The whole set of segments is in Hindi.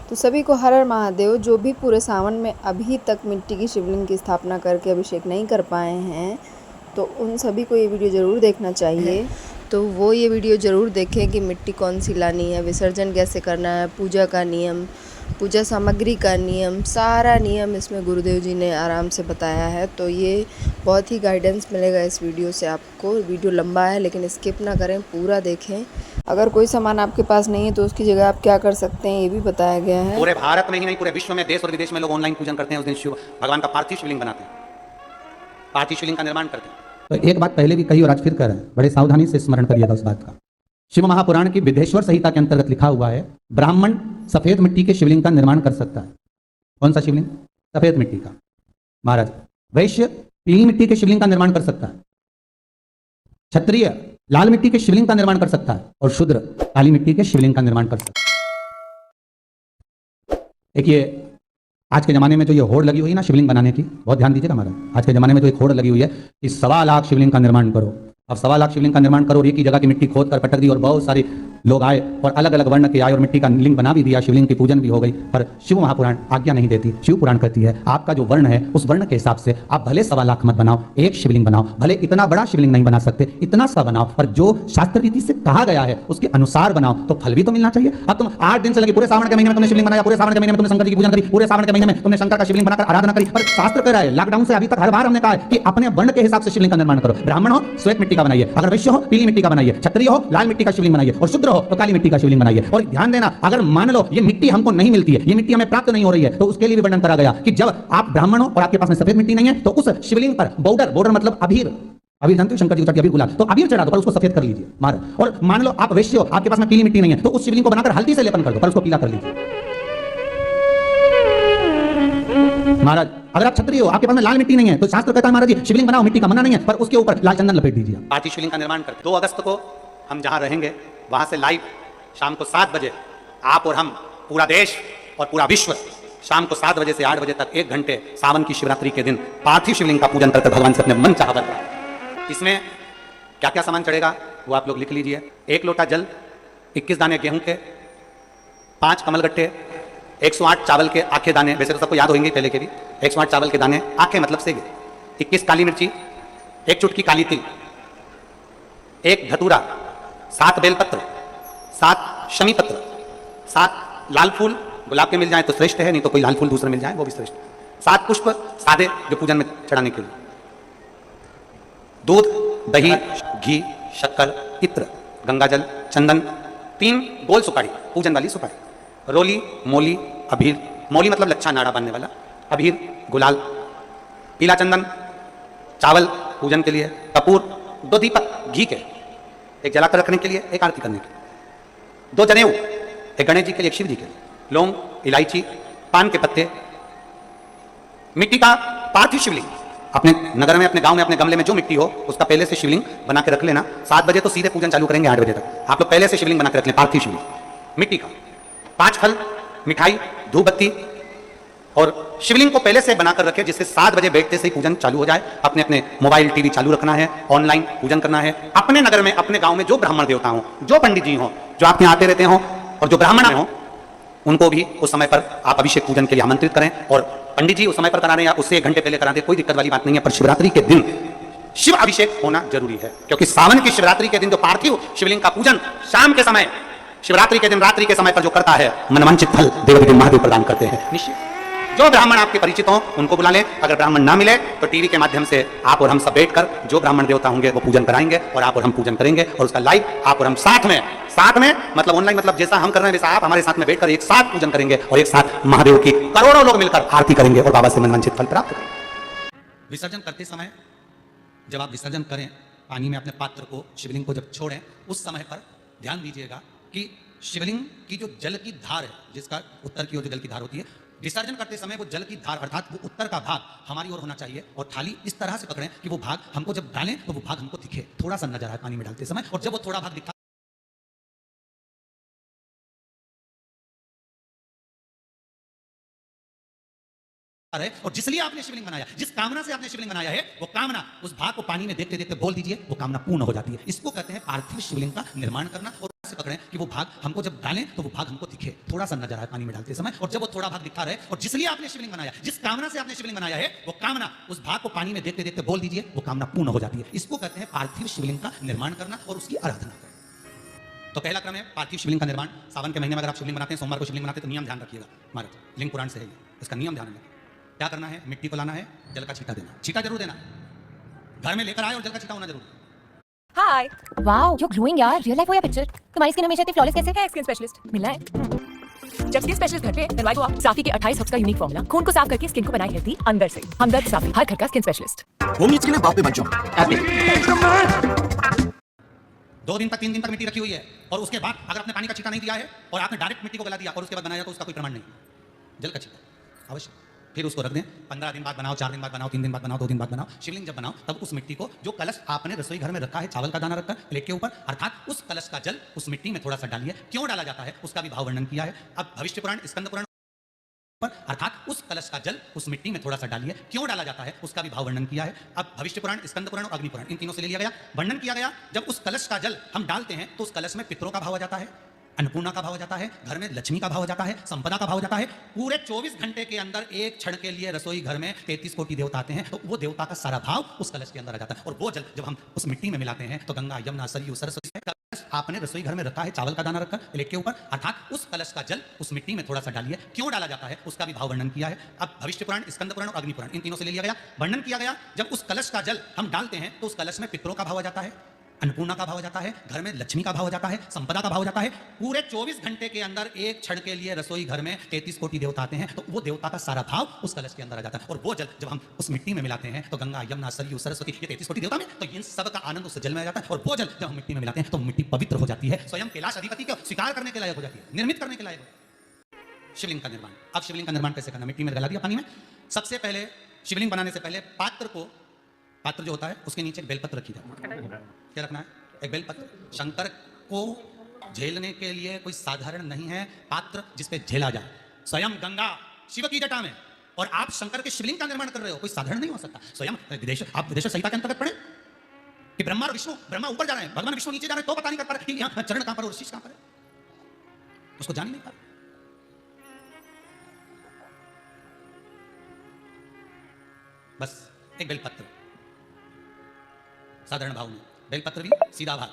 तो सभी को हर हर महादेव। जो भी पूरे सावन में अभी तक मिट्टी की शिवलिंग की स्थापना करके अभिषेक नहीं कर पाए हैं, तो उन सभी को ये वीडियो ज़रूर देखना चाहिए। तो वो ये वीडियो ज़रूर देखें कि मिट्टी कौन सी लानी है, विसर्जन कैसे करना है, पूजा का नियम, पूजा सामग्री का नियम, सारा नियम इसमें गुरुदेव जी ने आराम से बताया है। तो ये बहुत ही गाइडेंस मिलेगा इस वीडियो से आपको। वीडियो लंबा है लेकिन स्किप ना करें, पूरा देखें। अगर कोई सामान आपके पास नहीं है तो उसकी जगह आप क्या कर सकते हैं, ये भी बताया गया है। पूरे भारत में ही नहीं, पूरे विश्व में, देश और विदेश में लोग ऑनलाइन पूजन करते हैं। उस दिन शिव भगवान का पार्थिव शिवलिंग बनाते हैं, पार्थिव शिवलिंग का निर्माण करते हैं। तो एक बात पहले भी कही और आज फिर कह रहे हैं, बड़े सावधानी से स्मरण करिएगा उस बात का। शिव महापुराण की विदेश्वर संहिता के अंतर्गत लिखा हुआ है, ब्राह्मण सफेद मिट्टी के शिवलिंग का निर्माण कर सकता है। कौन सा शिवलिंग? सफेद मिट्टी का। महाराज वैश्य पीली मिट्टी के शिवलिंग का निर्माण कर सकता है, क्षत्रिय लाल मिट्टी के शिवलिंग का निर्माण कर सकता है, और शूद्र काली मिट्टी के शिवलिंग का निर्माण कर सकता है। देखिए आज के जमाने में जो ये होड़ लगी हुई है ना शिवलिंग बनाने की, बहुत ध्यान दीजिएगा महाराज। आज के जमाने में जो एक होड़ लगी हुई है कि 1.25 लाख शिवलिंग का निर्माण करो। अब 1.25 लाख शिवलिंग का निर्माण करो और एक ही जगह की मिट्टी खोद कर पटक दी, और बहुत सारे लोग आए और अलग अलग वर्ण के आए और मिट्टी का लिंग बना भी दिया, शिवलिंग की पूजन भी हो गई। पर शिव महापुराण आज्ञा नहीं देती। शिव पुराण कहती है आपका जो वर्ण है उस वर्ण के हिसाब से आप भले 1.25 लाख मत बनाओ, एक शिवलिंग बनाओ। भले इतना बड़ा शिवलिंग नहीं बना सकते, इतना सा बनाओ, पर जो शास्त्र रीति से कहा गया है उसके अनुसार बनाओ, तो फल भी तो मिलना चाहिए। अब तुम 8 दिन से लगे, पूरे सावन के महीने में तुमने शिवलिंग बनाया, पूरे सावन के महीने में तुमने शंकर जी की पूजन करी, पूरे सावन के महीने में तुमने शंकर का शिवलिंग बनाकर आराधना करी, पर शास्त्र कह रहा है, लॉकडाउन से अभी तक हर बार हमने कहा है कि अपने वर्ण के हिसाब से शिवलिंग का निर्माण करो। ब्राह्मण हो श्वेत मिट्टी का बनाइए, अगर वैश्य हो पीली मिट्टी का बनाइए, क्षत्रिय हो लाल मिट्टी का शिवलिंग बनाइए, और शूद्र हो तो काली मिट्टी का शिवलिंग बनाइए। और ध्यान देना, अगर मान लो ये मिट्टी हमको नहीं मिलती है, ये मिट्टी हमें प्राप्त नहीं हो रही है, तो उसके लिए भी वर्णन करा गया कि जब आप ब्राह्मण हो और आपके पास में सफेद मिट्टी नहीं है, तो उस शिवलिंग पर बॉर्डर मतलब अबीर जानते हो शंकर जी को अबीर गुलाल, तो अबीर चढ़ा दो, पर उसको सफेद कर लीजिए मार। और मान लो आप वैश्य हो, आपके पास में पीली मिट्टी नहीं है, तो उस शिवलिंग को बनाकर हल्दी से लेपन कर दो, पर उसको पीला कर लीजिए महाराज। अगर आप क्षत्रिय हो, आपके पास में लाल मिट्टी नहीं है, तो शास्त्र कहता है महाराज जी शिवलिंग बनाओ, मिट्टी का मना नहीं है, पर उसके ऊपर लाल चंदन लपेट दीजिए। पार्थिव शिवलिंग का निर्माण करते 2 अगस्त को हम जहां रहेंगे वहां से लाइव शाम को 7 बजे आप और हम, पूरा देश और पूरा विश्व, शाम को 7 बजे से 8 बजे तक 1 घंटे सावन की शिवरात्रि के दिन पार्थिव शिवलिंग का पूजन करके भगवान से अपने मन चाहा वर। इसमें क्या क्या सामान चढ़ेगा वो आप लोग लिख लीजिए। 1 लोटा जल, 21 दाने गेहूं के, 5 कमलगट्टे, 108 चावल के आखे दाने, वैसे तो सबको याद होंगे पहले के भी, 108 चावल के दाने, आखे मतलब सेगे, 21 काली मिर्ची, 1 चुटकी काली तिल, 1 धतूरा, 7 बेलपत्र, 7 शमी पत्र, 7 लाल फूल, गुलाब के मिल जाए तो श्रेष्ठ है, नहीं तो कोई लाल फूल दूसरा मिल जाए वो भी श्रेष्ठ है, 7 पुष्प सादे जो पूजन में चढ़ाने के लिए, दूध, दही, घी, शक्कर, इत्र, गंगाजल, चंदन, 3 गोल सुपारी, पूजन वाली सुपारी, रोली, मोली, अबीर, मोली मतलब लच्छा नाड़ा बांधने वाला, अबीर, गुलाल, पीला चंदन, चावल पूजन के लिए, कपूर, 2 दीपक घी के, एक जलाकर रखने के लिए, एक आरती करने के लिए, 2 जनेऊ, एक गणेश जी के लिए, एक शिव जी के लिए, लौंग, इलायची, पान के पत्ते, मिट्टी का पार्थिव शिवलिंग। अपने नगर में, अपने गांव में, अपने गमले में जो मिट्टी हो उसका पहले से शिवलिंग बना के रख लेना। 7 बजे तो सीधे पूजन चालू करेंगे, 8 बजे तक आप लोग पहले से शिवलिंग बना के रख लें, पार्थिव शिवलिंग मिट्टी का। 5 फल, मिठाई, धूप बत्ती, और शिवलिंग को पहले से बनाकर रखे जिससे 7 बजे बैठते से ही पूजन चालू हो जाए। अपने अपने मोबाइल टीवी चालू रखना है, ऑनलाइन पूजन करना है। अपने नगर में, अपने गांव में जो ब्राह्मण देवता हो, जो पंडित जी हो, जो आपके यहाँ आते रहते हो, और जो ब्राह्मण हो, उनको भी उस समय पर आप अभिषेक पूजन के लिए आमंत्रित करें। और पंडित जी उस समय पर करा रहे हैं या उससे 1 घंटे पहले करा दें, कोई दिक्कत वाली बात नहीं है, पर शिवरात्रि के दिन शिव अभिषेक होना जरूरी है, क्योंकि सावन की शिवरात्रि के दिन जो पार्थिव शिवलिंग का पूजन शाम के समय, शिवरात्रि के दिन रात्रि के समय पर जो करता है, मनवांछित फल देव महादेव प्रदान करते हैं। निश्चित जो ब्राह्मण आपके परिचित हो उनको बुला लें, अगर ब्राह्मण ना मिले तो टीवी के माध्यम से आप और हम सब बैठकर जो ब्राह्मण देवता होंगे वो पूजन कराएंगे, और आप और हम पूजन करेंगे, और उसका लाइव आप और हम साथ में मतलब ऑनलाइन, मतलब जैसा हम कर रहे हैं वैसा आप हमारे साथ में बैठकर एक साथ पूजन करेंगे, और एक साथ महादेव की करोड़ों लोग मिलकर आरती करेंगे और बाबा से मनवांछित फल प्राप्त करेंगे। विसर्जन करते समय जब आप विसर्जन करें, पानी में अपने पात्र को, शिवलिंग को जब छोड़ें, उस समय पर ध्यान दीजिएगा कि शिवलिंग की जो जल की धार है, जिसका उत्तर की ओर जो जल की धार होती है, विसर्जन करते समय वो जल की धार अर्थात वो उत्तर का भाग हमारी ओर होना चाहिए, और थाली इस तरह से पकड़ें कि वो भाग हमको जब डालें तो वो भाग हमको दिखे, थोड़ा सा नजर आए पानी में डालते समय, और जब वो थोड़ा भाग दिखा है, और जिसलिए आपने शिवलिंग बनाया, जिस कामना से आपने शिवलिंग बनाया है, वो कामना उस भाग को पानी में देखते देखते बोल दीजिए, वो कामना पूर्ण हो जाती है। इसको कहते हैं पार्थिव शिवलिंग का निर्माण करना। और से पकड़ें कि वो भाग हमको जब डालें तो वो भाग हमको दिखे, थोड़ा सा नजर आए पानी में डालते समय, और जब वो थोड़ा भाग दिखता रहे और जिसलिए आपने शिवलिंग बनाया, जिस कामना से आपने शिवलिंग बनाया है, वो कामना उस भाग को पानी में देखते देखते बोल दीजिए, वो कामना पूर्ण हो जाती है। इसको कहते हैं पार्थिव शिवलिंग का निर्माण करना और उसकी आराधना करना। तो पहला क्रम है पार्थिव शिवलिंग का निर्माण। सावन के महीने में अगर आप शिवलिंग बनाते हैं, सोमवार को शिवलिंग बनाते हैं, तो नियम ध्यान रखिएगा महाराज, लिंग पुराण से है इसका नियम ध्यान रखिए। क्या करना है, मिट्टी को लाना है, जल का छींटा देना, छींटा जरूर देना, घर में लेकर आए और जल का छींटा होना जरूर। हाय वाओ यू ग्लोइंग यार, रियल लाइफ हो या पिक्चर? तुम्हारी स्किन हमेशा इतनी फ्लॉलेस कैसे है? स्किन स्पेशलिस्ट मिलना है। जब स्किन स्पेशलिस्ट घर पे then why go out? साफी के 28 हर्ब्स का यूनिक फॉर्मूला खून को साफ करके स्किन को बनाए हेल्दी अंदर से। हमदर्द साफी, हर घर का स्किन स्पेशलिस्ट। होम नीड्स के लिए बाप पे बन जाओ एपिक। 2 दिन तक 3 दिन तक मिट्टी रखी हुई है और उसके बाद अगर आपने पानी का छींटा नहीं दिया है और आपने डायरेक्ट मिट्टी को गला दिया और उसके बाद बनाया तो उसका कोई प्रमाण नहीं। जल का छींटा अवश्य, फिर उसको रख दें। 15 दिन बाद बनाओ, 4 दिन बाद बनाओ, 3 दिन बाद बनाओ, 2 दिन बाद बनाओ। शिवलिंग जब बनाओ तब उस मिट्टी को, जो कलश आपने रसोई घर में रखा है, चावल का दाना रखा है प्लेट के ऊपर, अर्थात उस कलश का जल उस मिट्टी में थोड़ा सा डालिए। क्यों डाला जाता है उसका भी भाव वर्णन किया है। अब भविष्य पुराण, स्कंद पुराण, अर्थात उस कलश का जल उस मिट्टी में थोड़ा सा डालिए। क्यों डाला जाता है उसका भी भाव वर्णन किया है। अब भविष्य पुराण, स्कंद पुराण और अग्नि पुराण, इन तीनों से ले लिया गया, वर्णन किया गया। जब उस कलश का जल हम डालते हैं तो उस कलश में पितरों का भाव आ जाता है, अन्नपूर्णा का भाव हो जाता है, घर में लक्ष्मी का भाव हो जाता है, संपदा का भाव हो जाता है। पूरे 24 घंटे के अंदर एक क्षण के लिए रसोई घर में 33 कोटि देवता आते हैं, तो वो देवता का सारा भाव उस कलश के अंदर आ जाता है। और वो जल जब हम उस मिट्टी में मिलाते हैं तो गंगा, यमुना, सरयू, सरस्वती, आपने रसोई घर में रखा है, चावल का दाना रखा प्लेट के ऊपर, अर्थात उस कलश का जल उस मिट्टी में थोड़ा सा डालिए। क्यों डाला जाता है उसका भी भाव वर्णन किया है। अब भविष्य पुराण, स्कंद पुराण और अग्नि पुराण, इन तीनों से ले लिया गया, वर्णन किया गया। जब उस कलश का जल हम डालते हैं तो उस कलश में पितरों का भाव आ जाता है, अन्नपूर्णा का भाव हो जाता है, घर में लक्ष्मी का भाव हो जाता है, संपदा का भाव हो जाता है। पूरे 24 घंटे के अंदर एक क्षण के लिए रसोई घर में 33 कोटि देवता आते हैं, तो वो देवता का सारा भाव उस कलश के अंदर आ जाता है। और वो जल जब हम उस मिट्टी में मिलाते हैं तो गंगा, यमुना, सरयू, सरस्वती, ये 33 कोटि देवता में, तो इन सब का आनंद उस जल में आ जाता है। और वो जल जब हम मिट्टी में मिलाते हैं तो मिट्टी पवित्र हो जाती है, स्वयं कैलाश अधिपति को स्वीकार करने के लायक हो जाती है, निर्मित करने के लायक हो। शिवलिंग का निर्माण। अब शिवलिंग का निर्माण कैसे करना? मिट्टी में गला दिया पानी में। सबसे पहले शिवलिंग बनाने से पहले पात्र जो होता है उसके नीचे एक बेलपत्र रखी जाती है। क्या रखना है? एक बेलपत्र। शंकर को झेलने के लिए कोई साधारण नहीं है पात्र जिसपे झेला जाए। स्वयं गंगा शिव की जटा में, और आप शंकर के शिवलिंग का निर्माण कर रहे हो, कोई साधारण नहीं हो सकता। स्वयं आप विदेश संहिता के अंतर्गत पढ़े कि ब्रह्मा और विष्णु, ब्रह्मा ऊपर जा रहे हैं, भगवान विष्णु नीचे जा रहे हैं, तो पता नहीं कर पा रहे कि यहाँ चरण कहां पर और शीश कहां पर है, उसको जान नहीं पा रहे। बस एक बेलपत्र, साधारण भाव में बेलपत्र भी सीधा भाग,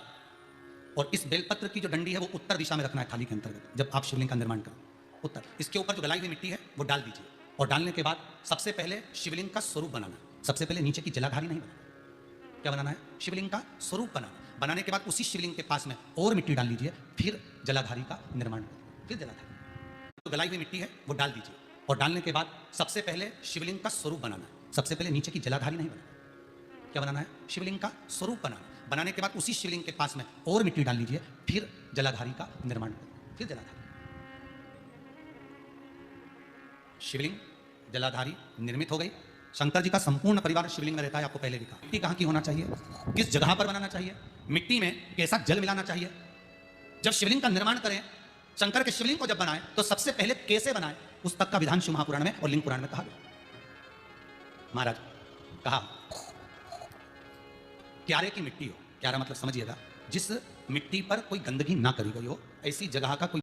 और इस बेलपत्र की जो डंडी है वो उत्तर दिशा में रखना है थाली के अंतर्गत। जब आप शिवलिंग का निर्माण करें उत्तर, इसके ऊपर जो गलाई हुई मिट्टी है वो डाल दीजिए, और डालने के बाद सबसे पहले शिवलिंग का स्वरूप बनाना। सबसे पहले नीचे की जलाधारी नहीं बनाना। क्या बनाना है? शिवलिंग का स्वरूप बनाना। बनाने के बाद उसी शिवलिंग के पास में और मिट्टी डाल लीजिए, फिर जलाधारी का निर्माण करिए। फिर जलाधारी जो गलाई हुई मिट्टी है वो डाल दीजिए, और डालने के बाद सबसे पहले शिवलिंग का स्वरूप बनाना है। सबसे पहले नीचे की जलाधारी नहीं बनाना। क्या बनाना है? शिवलिंग का स्वरूप बनाना। बनाने के बाद उसी शिवलिंग के पास में और मिट्टी डाल लीजिए, फिर जलाधारी का निर्माण करिए। फिर जलाधारी, शिवलिंग जलाधारी निर्मित हो गई। शंकर जी का संपूर्ण परिवार शिवलिंग में रहता है, आपको पहले भी कहा। मिट्टी कहाँ की होना चाहिए, किस जगह पर बनाना चाहिए, मिट्टी में कैसा जल मिलाना चाहिए। जब शिवलिंग का निर्माण करें, शंकर के शिवलिंग को जब बनाएं तो सबसे पहले कैसे बनाएं, उस तक का विधान शिव महापुराण में और लिंग पुराण में कहा गया। महाराज कहा क्यारे की मिट्टी हो, क्यारा मतलब समझिएगा जिस मिट्टी पर कोई गंदगी ना करी गई हो, ऐसी जगह का कोई